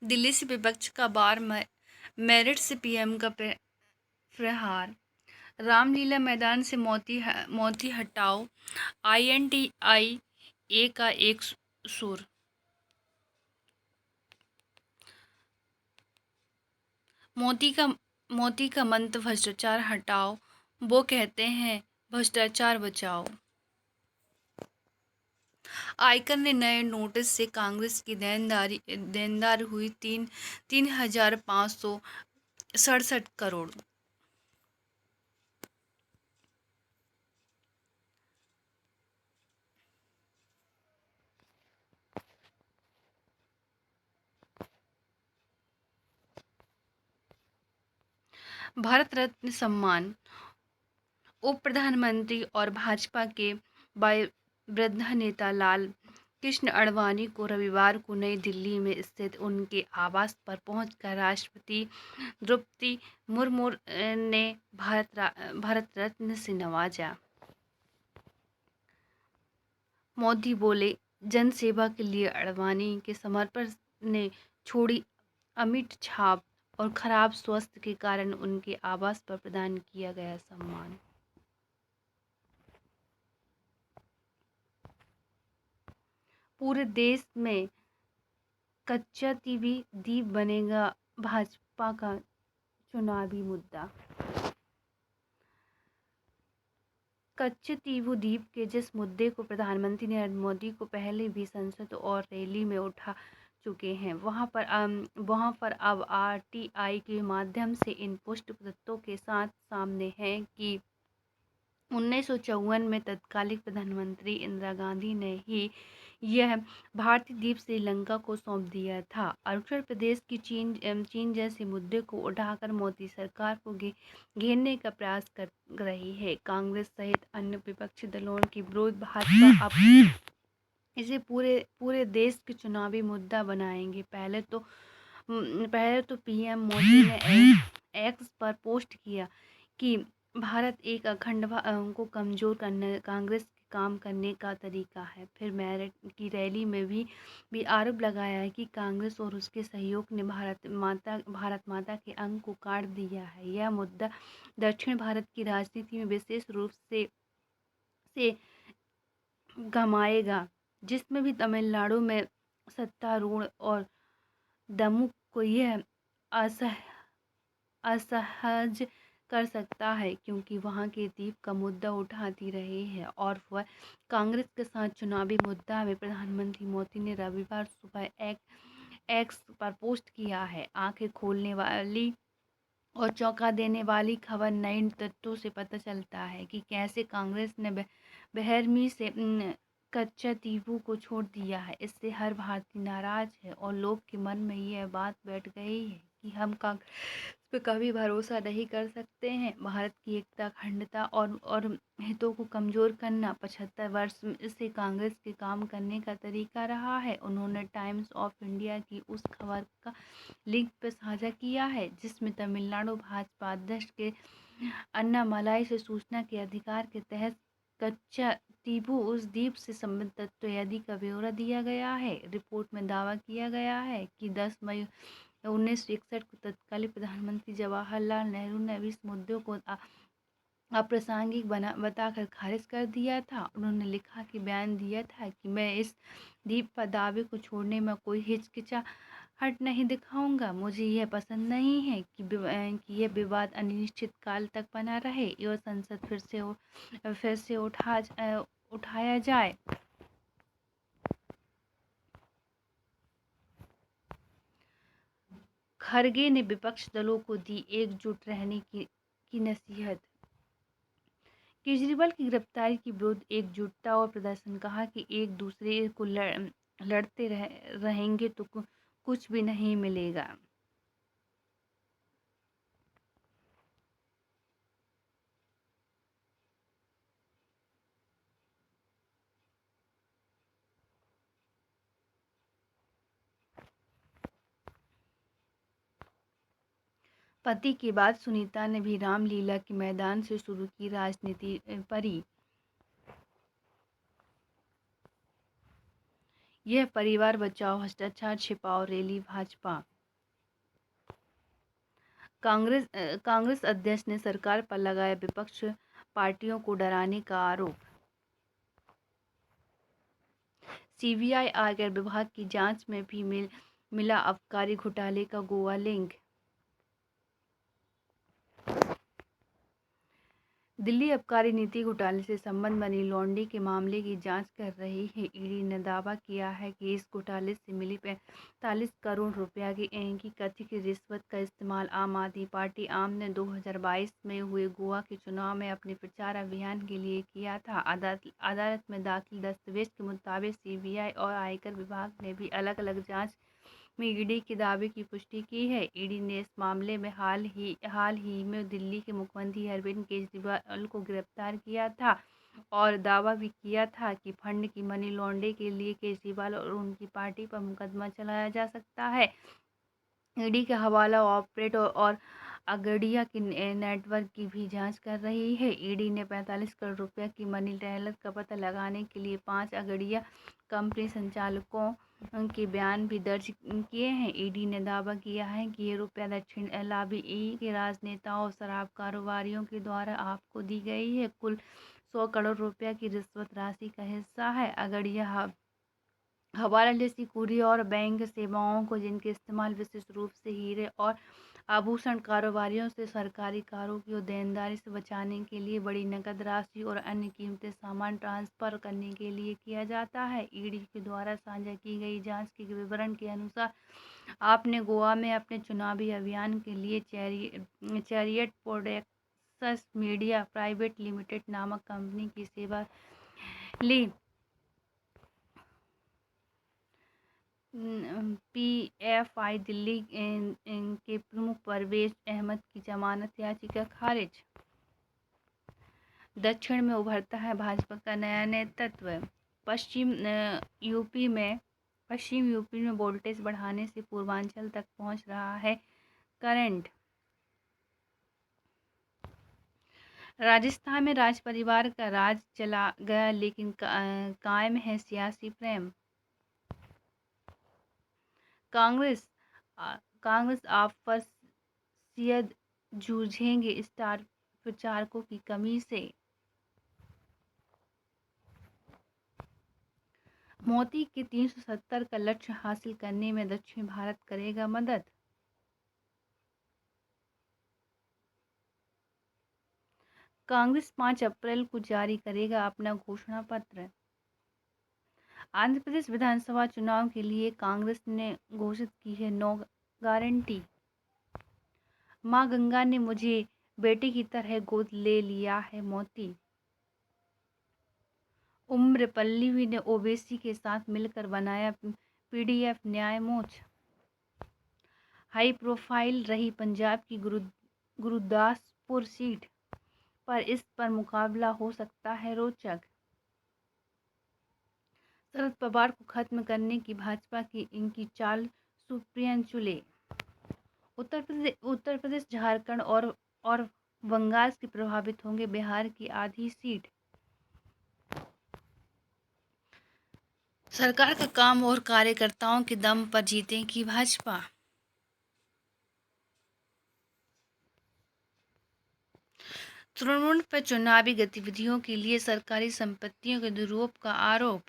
दिल्ली से विपक्ष का बार मेरठ से पीएम का प्रहार। रामलीला मैदान से मोती हटाओ, INTI का एक सुर। मोती का मोती का मंत्र भ्रष्टाचार हटाओ, वो कहते हैं भ्रष्टाचार बचाओ। आयकर ने नए नोटिस से कांग्रेस की देनदार हुई 3,567 करोड़। भारत रत्न सम्मान। उप प्रधानमंत्री और भाजपा के वयोवृद्ध नेता लाल कृष्ण आडवाणी को रविवार को नई दिल्ली में स्थित उनके आवास पर पहुंचकर राष्ट्रपति द्रौपदी मुर्मू ने भारत रत्न से नवाजा। मोदी बोले, जन सेवा के लिए आडवाणी के समर्पण ने छोड़ी अमिट छाप और खराब स्वास्थ्य के कारण उनके आवास पर प्रदान किया गया सम्मान। पूरे देश में कच्चा टीवी द्वीप बनेगा भाजपा का चुनावी मुद्दा। कच्चे तीवू द्वीप के जिस मुद्दे को प्रधानमंत्री नरेंद्र मोदी को पहले भी संसद और रैली में उठा चुके हैं, वहां पर अब RTI के माध्यम से इन पुष्ट तथ्यों के साथ सामने है कि 1954 में तत्कालीन प्रधानमंत्री इंदिरा गांधी ने ही यह भारतीय द्वीप श्रीलंका को सौंप दिया था। अरुणाचल प्रदेश की चीन जैसे मुद्दे को उठाकर मोदी सरकार को घेरने का प्रयास कर रही है। कांग्रेस सहित अन्य विपक्षी दलों के विरोध भाजपा अब इसे पूरे देश के चुनावी मुद्दा बनाएंगे। पहले तो पीएम मोदी ने एक्स पर पोस्ट किया कि भारत एक अखंड को कमजोर करने कांग्रेस के काम करने का तरीका है। फिर मेरठ की रैली में भी आरोप लगाया है कि कांग्रेस और उसके सहयोग ने भारत माता के अंग को काट दिया है। यह मुद्दा दक्षिण भारत की राजनीति में विशेष रूप से गमाएगा, जिसमें भी तमिलनाडु में सत्तारूढ़ और दमू को यह असहज कर सकता है, क्योंकि वहां के द्वीप का मुद्दा उठाती रहे हैं और वह कांग्रेस के साथ चुनावी मुद्दा में प्रधानमंत्री मोदी ने रविवार सुबह एक्स पर पोस्ट किया है। आंखें खोलने वाली और चौंका देने वाली खबर नए तथ्यों से पता चलता है कि कैसे कांग्रेस ने बेरहमी से कच्चा टीबू को छोड़ दिया है। इससे हर भारतीय नाराज है और लोग के मन में यह बात बैठ गई है कि हम कांग्रेस पे कभी भरोसा नहीं कर सकते हैं। भारत की एकता, अखंडता और हितों को कमजोर करना 75 वर्ष से कांग्रेस के काम करने का तरीका रहा है। उन्होंने टाइम्स ऑफ इंडिया की उस खबर का लिंक पर साझा किया है जिसमें तमिलनाडु भाजपा अध्यक्ष के अन्नामलाई से सूचना के अधिकार के तहत कच्चा टीबू उस द्वीप से संबंधित तथ्य का ब्यौरा दिया गया है। रिपोर्ट में दावा किया गया है कि 10 मई 1961 को तत्कालीन प्रधानमंत्री जवाहरलाल नेहरू ने भी इस मुद्दे को अप्रासंगिक बताकर खारिज कर दिया था। उन्होंने लिखा कि बयान दिया था कि मैं इस द्वीप पर दावे को छोड़ने में कोई हिचकिचाहट नहीं दिखाऊंगा। मुझे यह पसंद नहीं है कि यह विवाद अनिश्चित काल तक बना रहे और संसद फिर से उठाया जाए। खरगे ने विपक्ष दलों को दी एकजुट रहने की नसीहत। केजरीवाल की गिरफ्तारी के विरुद्ध एकजुटता और प्रदर्शन। कहा कि एक दूसरे को लड़ते रहेंगे तो कुछ भी नहीं मिलेगा। पति के बाद सुनीता ने भी रामलीला के मैदान से शुरू की राजनीति परी। यह परिवार बचाओ भ्रष्टाचार छिपाओ रैली भाजपा। कांग्रेस अध्यक्ष ने सरकार पर लगाया विपक्ष पार्टियों को डराने का आरोप। सीबीआई आयकर विभाग की जांच में भी मिला आबकारी घोटाले का गोवा लिंक। दिल्ली आबकारी नीति घोटाले से संबंध मनी लॉन्ड्रिंग के मामले की जांच कर रही है। ईडी ने दावा किया है कि इस घोटाले से मिली 45 करोड़ रुपया की कथित रिश्वत का इस्तेमाल आम आदमी पार्टी आम ने 2022 में हुए गोवा के चुनाव में अपने प्रचार अभियान के लिए किया था। अदालत में दाखिल दस्तावेज के मुताबिक सीबीआई और आयकर विभाग ने भी अलग अलग जांच में ईडी के दावे की पुष्टि की है। ईडी ने इस मामले में हाल ही में दिल्ली के मुख्यमंत्री अरविंद केजरीवाल को गिरफ्तार किया था और दावा भी किया था कि फंड की मनी लॉन्ड्रिंग के लिए केजरीवाल और उनकी पार्टी पर मुकदमा चलाया जा सकता है। ईडी का हवाला ऑपरेट और अगड़िया की नेटवर्क की भी जांच कर रही है। ईडी ने 45 करोड़ रुपए की मनी ट्रेलर का पता लगाने के लिए 5 अगड़िया कंपनी संचालकों के बयान भी दर्ज किए हैं। ईडी ने दावा किया है कि ये रुपया दक्षिण इलाहाबाद के राजनेताओं और शराब कारोबारियों के द्वारा आपको दी गई है। कुल 100 करोड़ रुपया की रिश्वत राशि का हिस्सा है। अगड़िया हवाला जैसी कुरियर और बैंक सेवाओं को जिनके इस्तेमाल विशेष रूप से हीरे और आभूषण कारोबारियों से सरकारी कारों की देनदारी से बचाने के लिए बड़ी नकद राशि और अन्य कीमती सामान ट्रांसफर करने के लिए किया जाता है। ईडी के द्वारा साझा की गई जांच के विवरण के अनुसार आपने गोवा में अपने चुनावी अभियान के लिए chariot products media private limited नामक कंपनी की सेवा ली। पीएफआई दिल्ली के प्रमुख परवेज अहमद की जमानत याचिका खारिज। दक्षिण में उभरता है भाजपा का नया नेतृत्व। पश्चिम यूपी में वोल्टेज बढ़ाने से पूर्वांचल तक पहुंच रहा है करंट। राजस्थान में राज परिवार का राज चला गया लेकिन कायम है सियासी प्रेम। कांग्रेस आपस जूझेंगे स्टार प्रचारकों की कमी से। मोदी के 370 का लक्ष्य हासिल करने में दक्षिण भारत करेगा मदद। कांग्रेस 5 अप्रैल को जारी करेगा अपना घोषणा पत्र। आंध्र प्रदेश विधानसभा चुनाव के लिए कांग्रेस ने घोषित की है 9 गारंटी। मां गंगा ने मुझे बेटे की तरह गोद ले लिया है मोती। उम्रपल्ली ने ओवैसी के साथ मिलकर बनाया पीडीएफ न्याय मोर्चा। हाई प्रोफाइल रही पंजाब की गुरुदासपुर सीट पर इस पर मुकाबला हो सकता है रोचक। शरद पवार को खत्म करने की भाजपा की इनकी चाल सुप्रियंचुले। उत्तर प्रदेश झारखंड और बंगाल से प्रभावित होंगे बिहार की आधी सीट। सरकार का काम और कार्यकर्ताओं के दम पर जीतेगी भाजपा। तृणमूल पर चुनावी गतिविधियों के लिए सरकारी संपत्तियों के दुरुपयोग का आरोप।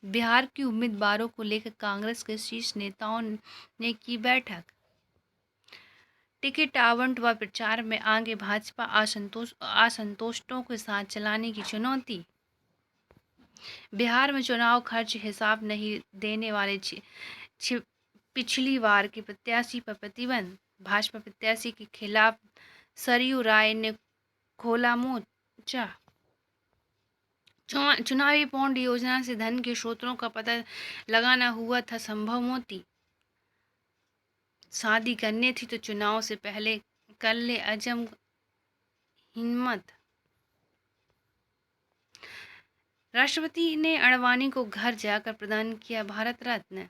बिहार की उम्मीदवारों को लेकर कांग्रेस के शीर्ष नेताओं ने की बैठक। टिकट आवंटन व प्रचार में आगे भाजपा असंतुष्टों के साथ चलाने की चुनौती। बिहार में चुनाव खर्च हिसाब नहीं देने वाले पिछली बार के प्रत्याशी पर प्रतिबंध। भाजपा प्रत्याशी के खिलाफ सरयू राय ने खोला मोर्चा। चुनावी बॉन्ड योजना से धन के स्रोतों का पता लगाना हुआ था संभव। मोती शादी करनी थी तो चुनाव से पहले कर ले अजम हिम्मत। राष्ट्रपति ने अडवाणी को घर जाकर प्रदान किया भारत रत्न।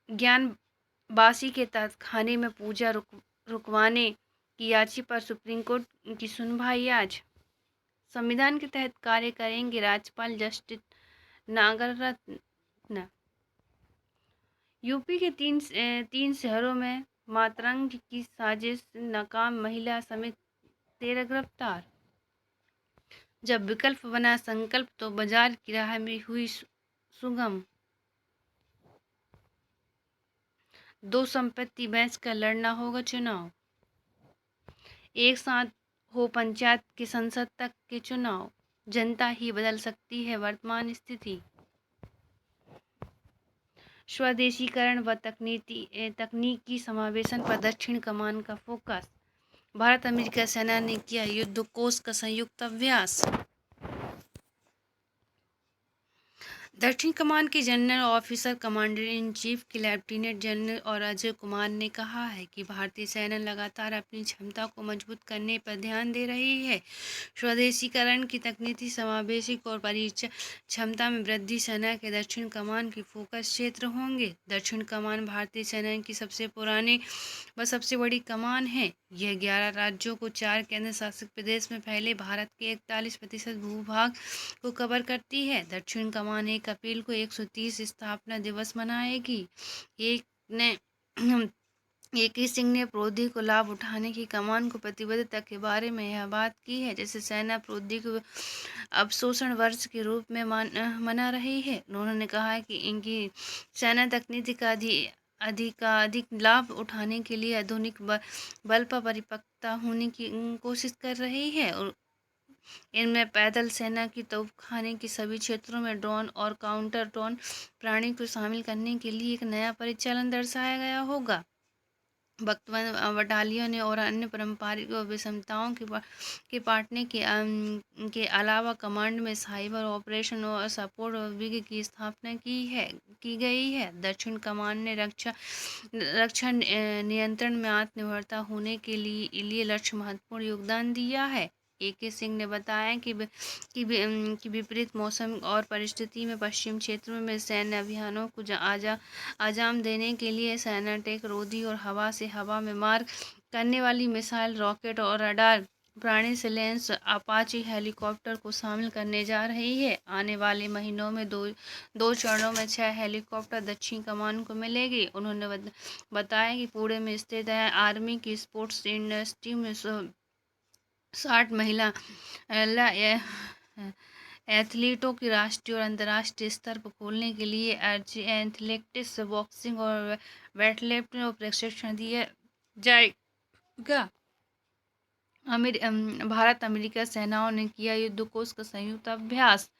ज्ञानवासी के तहखाने में पूजा रुकवाने की याचिका पर सुप्रीम कोर्ट की सुनवाई आज। संविधान के तहत कार्य करेंगे राज्यपाल जस्टिस नागरत्न। यूपी के तीन शहरों में मातरंग की साजिश नाकाम, महिला समेत 13 गिरफ्तार। जब विकल्प बना संकल्प तो बाजार की राह में हुई सुगम। दो संपत्ति बेच कर लड़ना होगा चुनाव। एक साथ हो पंचायत के संसद तक के चुनाव। जनता ही बदल सकती है वर्तमान स्थिति। स्वदेशीकरण व तकनीकी समावेशन पर दक्षिण कमान का फोकस। भारत अमेरिका सेना ने किया युद्धकोष का संयुक्त अभ्यास। दक्षिण कमान के general officer commander in chief के लेफ्टिनेंट जनरल और अजय कुमार ने कहा है कि भारतीय सेना लगातार अपनी क्षमता को मजबूत करने पर ध्यान दे रही है। स्वदेशीकरण की तकनीकी समावेशिक और परिचालन क्षमता में वृद्धि सेना के दक्षिण कमान के फोकस क्षेत्र होंगे। दक्षिण कमान भारतीय सेना की सबसे पुरानी व सबसे बड़ी कमान है। यह 11 राज्यों को 4 केंद्र शासित प्रदेश में फैले भारत के 41% भूभाग को कवर करती है। दक्षिण कमान 1 अप्रैल को 130 स्थापना दिवस मनाएगी। AK सिंह ने प्रौद्योगिकी को लाभ उठाने की कमान को प्रतिबद्धता के बारे में यह बात की है, जैसे सेना प्रौद्योगिकी अवशोषण वर्ष के रूप में मना रही है। उन्होंने कहा कि इनकी सेना तकनीकी का अधिक लाभ उठाने के लिए आधुनिक बल पर परिपक्वता होने की कोशिश कर रही है और इनमें पैदल सेना की तोपखाने के सभी क्षेत्रों में ड्रोन और काउंटर ड्रोन प्रणाली को शामिल करने के लिए एक नया परिचालन दर्शाया गया होगा। वर्तमान बटालियन और अन्य पारंपरिक विषमताओं के पाटने के अलावा कमांड में साइबर ऑपरेशन और सपोर्ट विंग की स्थापना की गई है। दक्षिण कमान ने रक्षा नियंत्रण में आत्मनिर्भरता होने के लिए लक्ष्य महत्वपूर्ण योगदान दिया है। AK सिंह ने बताया कि विपरीत मौसम और परिस्थिति में पश्चिम क्षेत्रों में सैन्य अभियानों को अंजाम देने के लिए सेना टेक रोधी और हवा से हवा में मार करने वाली मिसाइल, रॉकेट और रडार प्रणाली से लैंस अपाची हेलीकॉप्टर को शामिल करने जा रही है। आने वाले महीनों में दो चरणों में 6 हेलीकॉप्टर दक्षिण कमान को मिलेगी। उन्होंने बताया कि पुणे में स्थित आर्मी की स्पोर्ट्स यूनिवर्सिटी में 60 महिला एथलीटों की राष्ट्रीय और अंतर्राष्ट्रीय स्तर पर खोलने के लिए एथलेटिक्स, बॉक्सिंग और वेटलिफ्टिंग को प्रशिक्षण दिया जाएगा। भारत अमेरिका सेनाओं ने किया युद्धकोष का संयुक्त अभ्यास।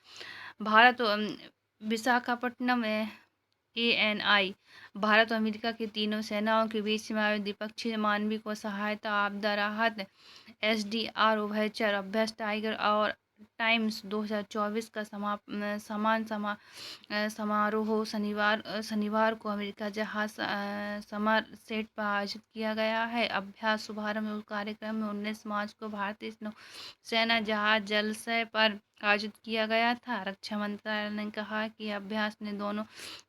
भारत विशाखापट्टनम ANI भारत और अमेरिका की तीनों सेनाओं के बीच में आयोजित द्विपक्षीय मानविक व सहायता आपदा राहत SDR उभयचर अभ्यास टाइगर और टाइम्स 2024 का समान समारोह शनिवार को अमेरिका जहाज समरसेट पर आयोजित किया गया है। अभ्यास शुभारंभ कार्यक्रम में 19 मार्च को भारतीय सेना जहाज जलाशय पर आयोजित किया गया था। रक्षा मंत्रालय ने कहा कि अभ्यास ने दोनों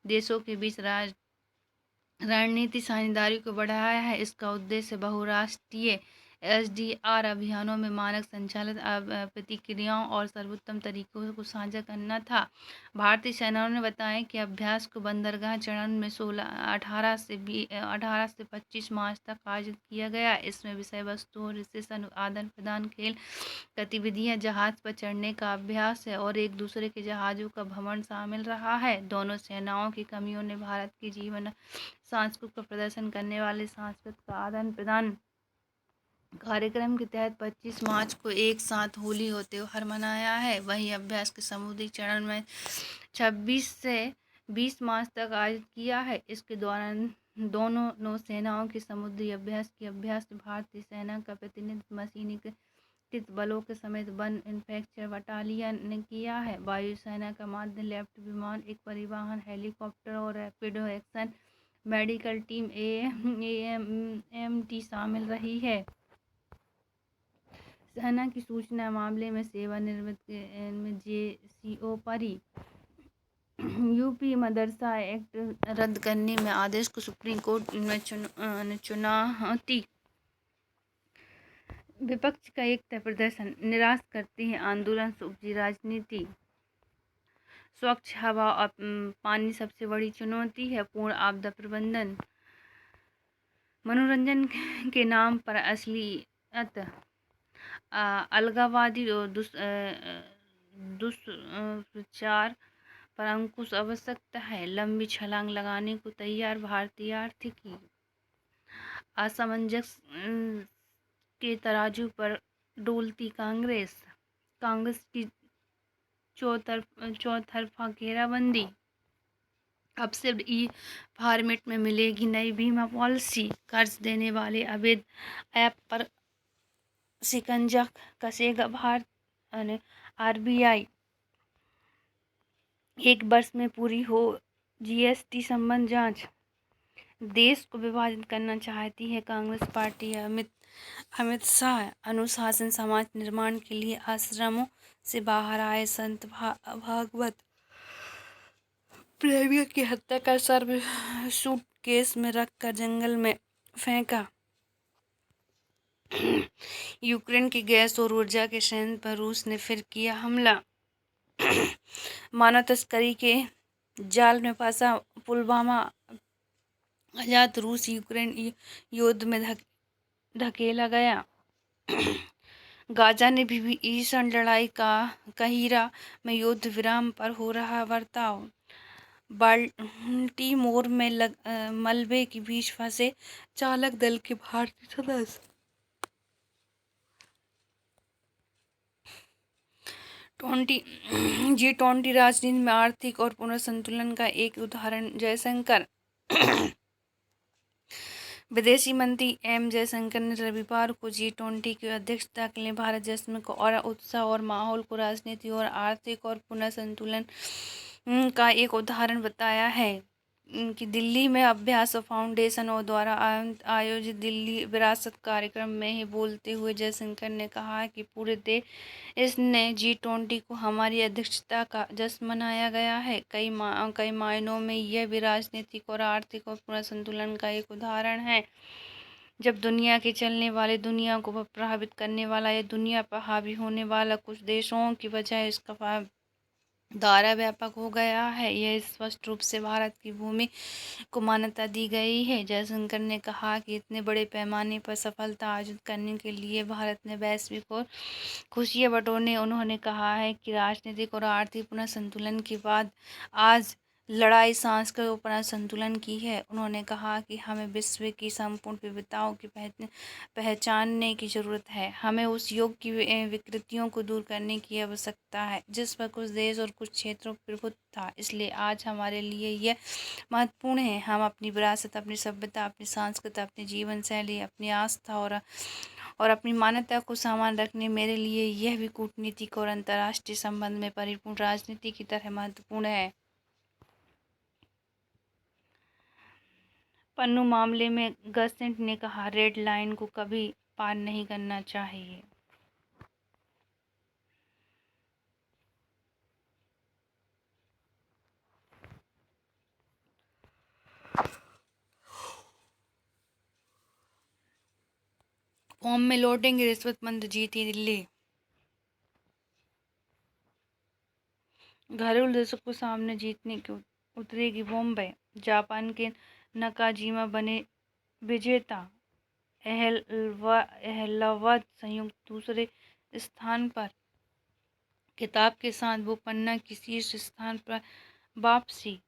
देशों के बीच रणनीतिक साझेदारी को बढ़ाया है। इसका उद्देश्य बहुराष्ट्रीय SDR अभियानों में मानक संचालित प्रतिक्रियाओं और सर्वोत्तम तरीकों को साझा करना था। भारतीय सेनाओं ने बताया कि अभ्यास को बंदरगाह चरण में 18 से 25 मार्च तक आयोजित किया गया। इसमें विषय वस्तु और स्टेशन आदान प्रदान, खेल गतिविधियां, जहाज पर चढ़ने का अभ्यास है और एक दूसरे के जहाज़ों का भ्रमण शामिल रहा है। दोनों सेनाओं की कर्मियों ने भारत के जीवन सांस्कृतिक प्रदर्शन करने वाले सांस्कृतिक आदान प्रदान कार्यक्रम के तहत 25 मार्च को एक साथ होली और त्योहार मनाया है। वहीं अभ्यास के समुद्री चरण में 26 से 20 मार्च तक आयोजित किया है। इसके दौरान दोनों नौसेनाओं के समुद्री अभ्यास में भारतीय सेना का प्रतिनिधित्व मशीनीकृत बलों के समेत वन इन्फेंट्री बटालियन ने किया है। वायुसेना का माध्य लेफ्ट विमान, एक परिवहन हेलीकॉप्टर और rapid action medical team AMT शामिल रही है। सेना की सूचना मामले में सेवानिवृत्त JCO परी। यूपी मदरसा एक्ट रद्द करने में आदेश को सुप्रीम कोर्ट में चुनौती। विपक्ष का एकता प्रदर्शन, निराश करती है आंदोलन से उपजी राजनीति। स्वच्छ हवा और पानी सबसे बड़ी चुनौती है। पूर्ण आपदा प्रबंधन, मनोरंजन के नाम पर असलियत, अलगाववादी और दुष्प्रचार पर अंकुश आवश्यकता है। लंबी छलांग लगाने को तैयार भारतीय आर्थिकी, असमंजस के तराजू पर डोलती कांग्रेस, कांग्रेस की चौतरफा घेराबंदी। अब सिर्फ ई फॉर्मेट में मिलेगी नई बीमा पॉलिसी। कर्ज देने वाले अवैध ऐप पर शिकंजा कसेगा भारत। आरबीआई, 1 वर्ष में पूरी हो जीएसटी संबंध जांच। देश को विभाजित करना चाहती है कांग्रेस पार्टी। अमित शाह, अनुशासन समाज निर्माण के लिए आश्रमों से बाहर आए संत भागवत प्रेमियों की हत्या का सर्व सूटकेस में रखकर जंगल में फेंका। यूक्रेन की गैस और ऊर्जा के संयंत्र पर रूस ने फिर किया हमला। मानव तस्करी के जाल में फंसा पुलवामा, आजाद रूस यूक्रेन युद्ध में धकेला गया। गाजा ने भी भीषण लड़ाई का कहिरा में युद्ध विराम पर हो रहा बर्ताव। बाल्टीमोर में मलबे के बीच फंसे चालक दल के भारतीय सदस्य। G20 राजनीति में आर्थिक और पुनर्संतुलन का एक उदाहरण। जयशंकर, विदेशी मंत्री एम जयशंकर ने रविवार को G20 की अध्यक्षता के लिए भारत जश्न को और उत्साह और माहौल को राजनीति और आर्थिक और पुनर्संतुलन का एक उदाहरण बताया है कि दिल्ली में अभ्यास फाउंडेशन और द्वारा आयोजित दिल्ली विरासत कार्यक्रम में ही बोलते हुए जयशंकर ने कहा कि पूरे देश ने G20 को हमारी अध्यक्षता का जश्न मनाया गया है। कई मायनों में यह भी राजनीतिक और आर्थिक और पुनर्संतुलन का एक उदाहरण है। जब दुनिया के चलने वाले, दुनिया को प्रभावित करने वाला या दुनिया पर हावी होने वाला कुछ देशों की वजह इसका दायरा व्यापक हो गया है, यह स्पष्ट रूप से भारत की भूमि को मान्यता दी गई है। जयशंकर ने कहा कि इतने बड़े पैमाने पर सफलता अर्जित करने के लिए भारत ने वैश्विक और खुशियां बटोरने। उन्होंने कहा है कि राजनीतिक और आर्थिक पुनर्संतुलन के बाद आज लड़ाई सांस्कृतिक पुनर्संतुलन की है। उन्होंने कहा कि हमें विश्व की संपूर्ण विविधताओं की पहचानने की जरूरत है। हमें उस योग की विकृतियों को दूर करने की आवश्यकता है जिस पर कुछ देश और कुछ क्षेत्रों पर प्रभुत्व था। इसलिए आज हमारे लिए यह महत्वपूर्ण है। हम अपनी विरासत, अपनी सभ्यता, अपनी संस्कृति, अपनी जीवन शैली, अपनी आस्था और अपनी मान्यता को सामान रखने मेरे लिए यह भी कूटनीतिक और अंतर्राष्ट्रीय संबंध में परिपूर्ण राजनीति की तरह महत्वपूर्ण है। पन्नू मामले में गसेंट ने कहा, रेड लाइन को कभी पार नहीं करना चाहिए। फॉर्म में लौटेंगे रिश्वतमंद, जीती दिल्ली। घरेलू दर्शकों को सामने जीतने की उतरेगी मुंबई। जापान के नकाजिमा बने विजेता। अहलावाद संयुक्त दूसरे स्थान पर। किताब के साथ बोपन्ना की शीर्ष स्थान पर वापसी।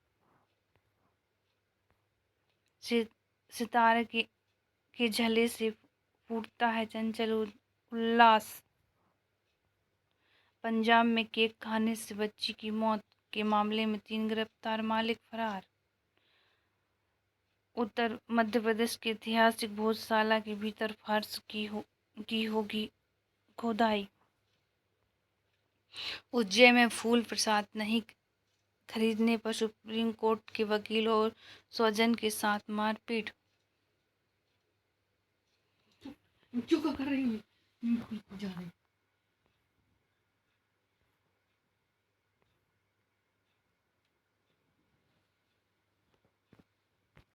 सितारे के झले से फूटता है चंचल उल्लास। पंजाब में केक खाने से बच्ची की मौत के मामले में 3 गिरफ्तार, मालिक फरार। उत्तर मध्य प्रदेश के ऐतिहासिक भोजशाला के भीतर फर्श की होगी खोदाई। उज्जैन में फूल प्रसाद नहीं खरीदने पर सुप्रीम कोर्ट के वकील और स्वजन के साथ मारपीट।